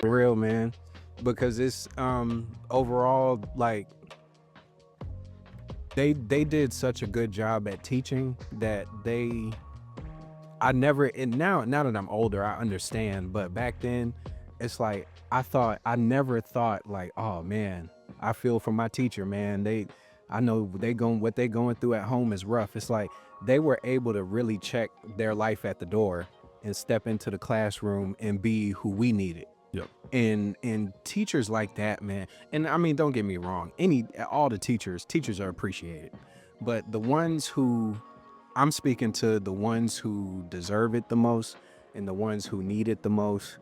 For real, man, because it's overall like they did such a good job at teaching that I never, and now that I'm older I understand, but back then it's like I never thought like, oh man, I feel for my teacher, man. I know what they going through at home is rough. It's like they were able to really check their life at the door and step into the classroom and be who we needed. Yep. And teachers like that, man. And I mean, don't get me wrong, all the teachers are appreciated, but the ones who I'm speaking to, the ones who deserve it the most and the ones who need it the most,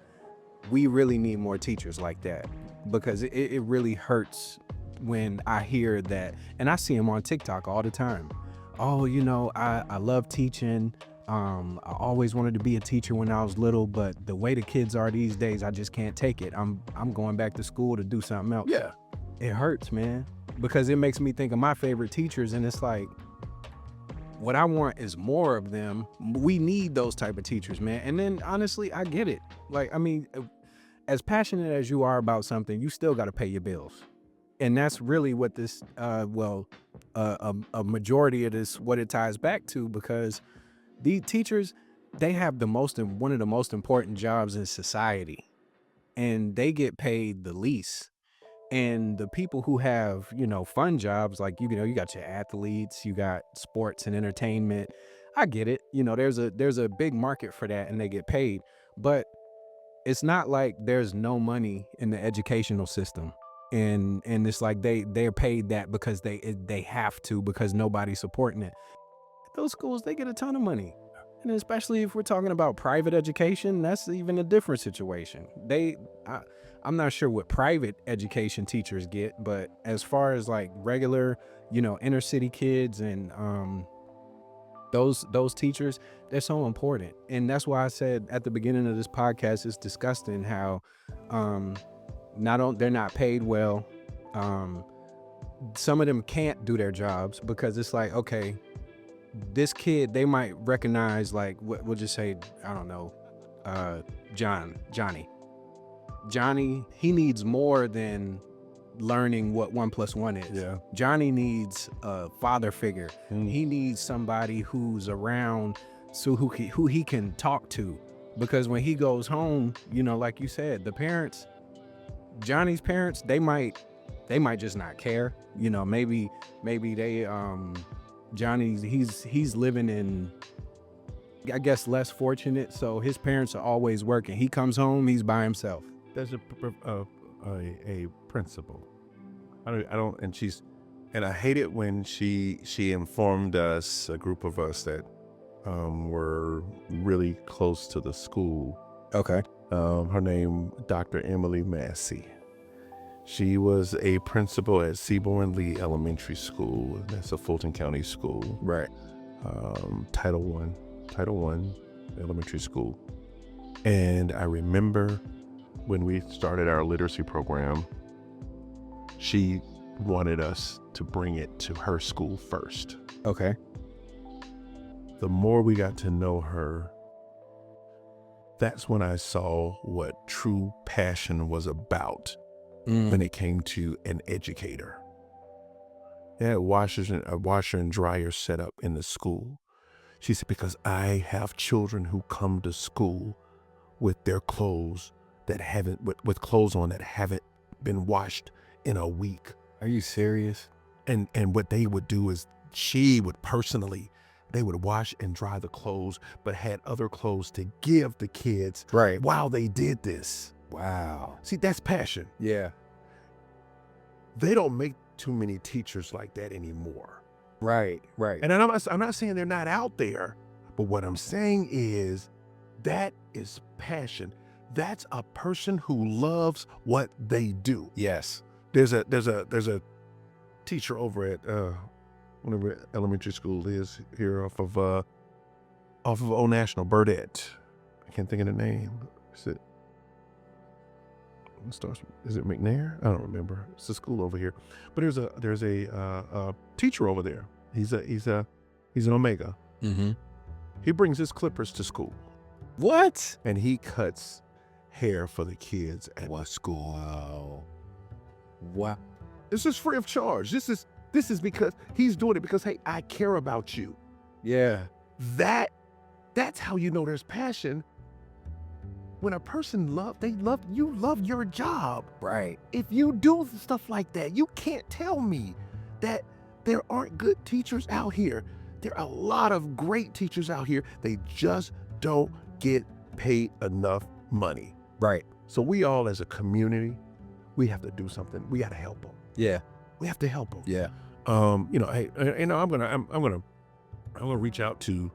we really need more teachers like that, because it really hurts when I hear that, and I see them on TikTok all the time. Oh, I love teaching. I always wanted to be a teacher when I was little, but the way the kids are these days, I just can't take it. I'm going back to school to do something else. Yeah. It hurts, man, because it makes me think of my favorite teachers, and it's like, what I want is more of them. We need those type of teachers, man. And then honestly, I get it. Like, I mean, as passionate as you are about something, you still got to pay your bills. And that's really what this, a majority of this, what it ties back to, because these teachers, they have one of the most important jobs in society, and they get paid the least. And the people who have, fun jobs, like, you got your athletes, you got sports and entertainment. I get it. There's a big market for that and they get paid. But it's not like there's no money in the educational system. And it's like they're paid that because they have to, because nobody's supporting it. Those schools, they get a ton of money. And especially if we're talking about private education, that's even a different situation. I'm not sure what private education teachers get, but as far as like regular, inner city kids and those teachers, they're so important. And that's why I said at the beginning of this podcast, it's disgusting how they're not paid well. Some of them can't do their jobs because it's like, okay, this kid, they might recognize, like, we'll just say, I don't know, Johnny, he needs more than learning what 1 + 1 is. Yeah. Johnny needs a father figure. He needs somebody who's around, so who he can talk to, because when he goes home, like you said, the parents, Johnny's parents, they might just not care. Maybe they Johnny's he's living in, I guess, less fortunate, so his parents are always working. He comes home, he's by himself. There's a principal. And I hate it when she informed us, a group of us that were really close to the school. Okay. Her name, Dr. Emily Massey. She was a principal at Seaborn Lee Elementary School. That's a Fulton County school. Right. Title I elementary school. And I remember when we started our literacy program, she wanted us to bring it to her school first. Okay. The more we got to know her, that's when I saw what true passion was about. When it came to an educator. They had a washer and dryer set up in the school. She said, because I have children who come to school with their clothes with clothes on that haven't been washed in a week. Are you serious? And what they would do is they would wash and dry the clothes, but had other clothes to give the kids Right. while they did this. Wow. See, that's passion. Yeah. They don't make too many teachers like that anymore. Right. And I'm not saying they're not out there, but what I'm saying is that is passion. That's a person who loves what they do. Yes. There's a teacher over at whatever elementary school is here off of Old National, Burdette. I can't think of the name. Is it McNair? I don't remember. It's a school over here, but there's a teacher over there. He's an Omega. Mm-hmm. He brings his clippers to school. What? And he cuts hair for the kids at my school. Wow. This is free of charge. This is because he's doing it because, hey, I care about you. Yeah. That's how you know there's passion. When a person you love your job. Right. If you do stuff like that, you can't tell me that there aren't good teachers out here. There are a lot of great teachers out here. They just don't get paid enough money. Right. So we all as a community, we have to do something. We got to help them. Yeah. We have to help them. Yeah. Hey, I'm gonna reach out to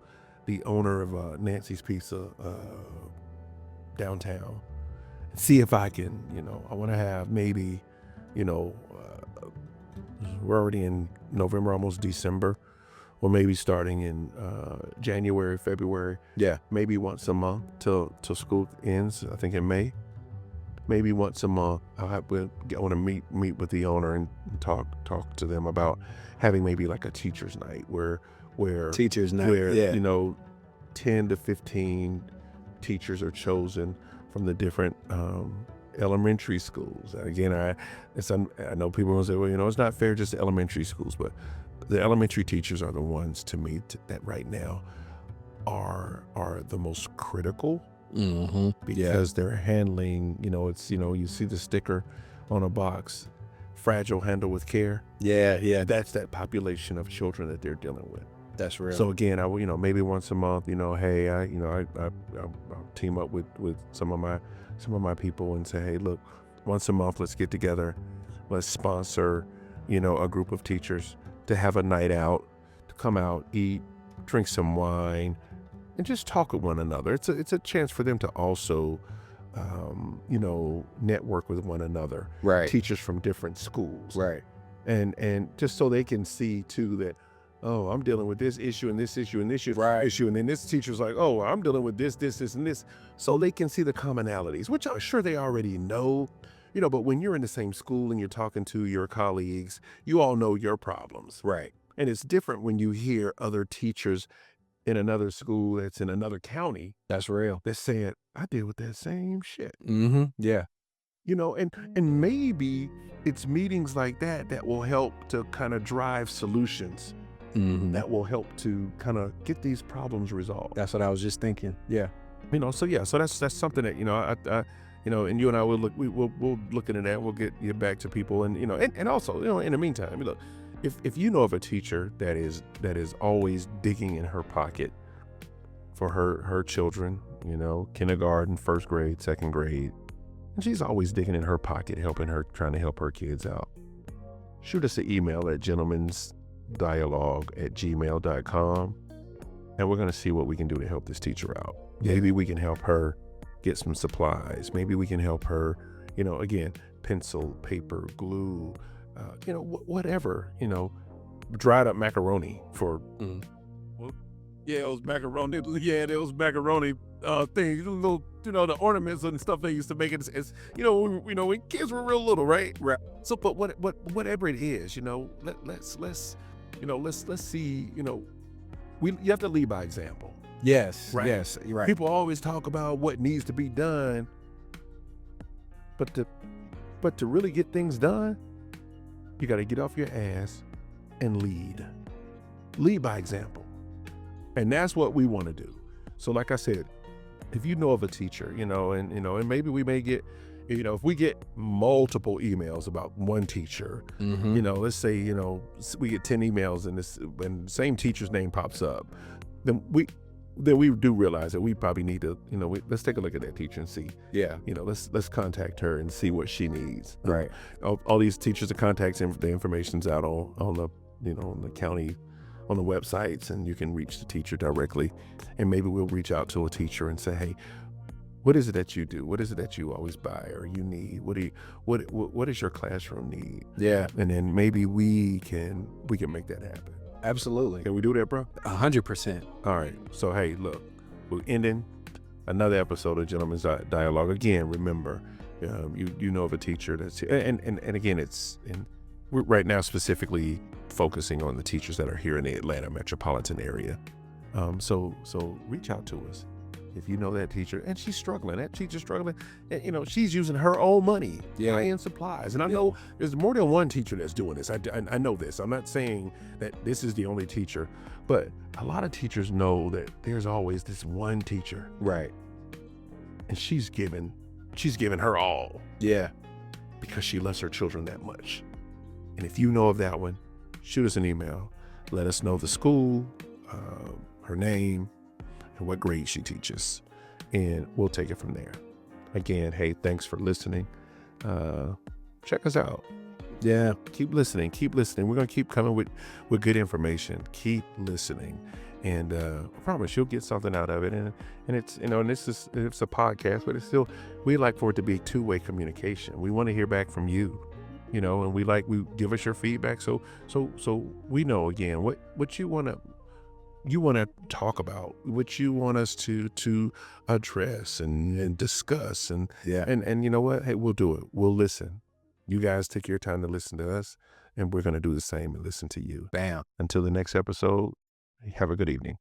the owner of Nancy's Pizza downtown, see if I can, I want to have maybe, we're already in November, almost December, or maybe starting in January, February. Yeah. Maybe once a month till school ends, I think in May. Maybe once a month, I want to meet with the owner and talk to them about having maybe like a teacher's night where Teachers night. where Yeah. 10 to 15 teachers are chosen from the different elementary schools. Again, I know people will say, well, it's not fair just to elementary schools, but the elementary teachers are the ones to me that right now are the most critical. Mm-hmm. Because they're handling, you see the sticker on a box, fragile, handle with care. Yeah. That's that population of children that they're dealing with. That's real. So again, I maybe once a month, hey, I'll team up with some of my people and say, hey, look, once a month, let's get together, let's sponsor, a group of teachers to have a night out, to come out, eat, drink some wine, and just talk with one another. It's a chance for them to also, network with one another. Right. Teachers from different schools. Right. And just so they can see too that, oh, I'm dealing with this issue and this issue and this issue, Right. issue, and then this teacher's like, oh, I'm dealing with this, and this. So they can see the commonalities, which I'm sure they already know. But when you're in the same school and you're talking to your colleagues, you all know your problems. Right. And it's different when you hear other teachers in another school that's in another county That's real. that's saying, I deal with that same shit. Mm-hmm. Yeah. And maybe it's meetings like that will help to kind of drive solutions. Mm-hmm. That will help to kind of get these problems resolved. That's what I was just thinking. Yeah. So that's something that, I and you and I will we'll look into that. We'll get you back to people, and and also, in the meantime, look, if you know of a teacher that is always digging in her pocket for her children, kindergarten, first grade, second grade, and she's always digging in her pocket, trying to help her kids out, shoot us an email at gentlemensdialogue@gmail.com, and we're going to see what we can do to help this teacher out. Maybe we can help her get some supplies. Maybe we can help her, again, pencil, paper, glue, whatever, dried up macaroni for, those macaroni things, little, the ornaments and stuff they used to make it as when kids were real little, right? Right. So, but whatever it is, let's see, you have to lead by example. Yes. Right. Yes. You're right. People always talk about what needs to be done, but to really get things done, you got to get off your ass and lead by example. And that's what we want to do. So like I said, if you know of a teacher, and maybe we may get, if we get multiple emails about one teacher, Mm-hmm. let's say, we get 10 emails and the same teacher's name pops up, then we do realize that we probably need to, let's take a look at that teacher and see, Yeah. let's contact her and see what she needs. Right. All these teachers, the contacts, the information's out on the, on the county, on the websites, and you can reach the teacher directly. And maybe we'll reach out to a teacher and say, hey, what is it that you do? What is it that you always buy or you need? What does your classroom need? Yeah. And then maybe we can make that happen. Absolutely. Can we do that, bro? 100%. All right. So, hey, look, we're ending another episode of Gentlemen's Dialogue. Again, remember, you know of a teacher that's, and again, we're right now specifically focusing on the teachers that are here in the Atlanta metropolitan area. So reach out to us. if you know that teacher, and she's struggling, that teacher's struggling, and, she's using her own money, buying supplies. And I know there's more than one teacher that's doing this. I know this. I'm not saying that this is the only teacher, but a lot of teachers know that there's always this one teacher. Right. And she's given her all. Yeah. Because she loves her children that much. And if you know of that one, shoot us an email. Let us know the school, her name, and what grade she teaches. And we'll take it from there. Again, hey, thanks for listening. Check us out. Yeah. Keep listening. We're going to keep coming with good information. Keep listening. And I promise you'll get something out of it. And it's, and it's a podcast, but it's still, we like for it to be two-way communication. We want to hear back from you, and we give us your feedback. So we know, again, what you want to talk about, what you want us to address and discuss. And you know what? Hey, we'll do it. We'll listen. You guys take your time to listen to us, and we're going to do the same and listen to you. Bam. Until the next episode, have a good evening.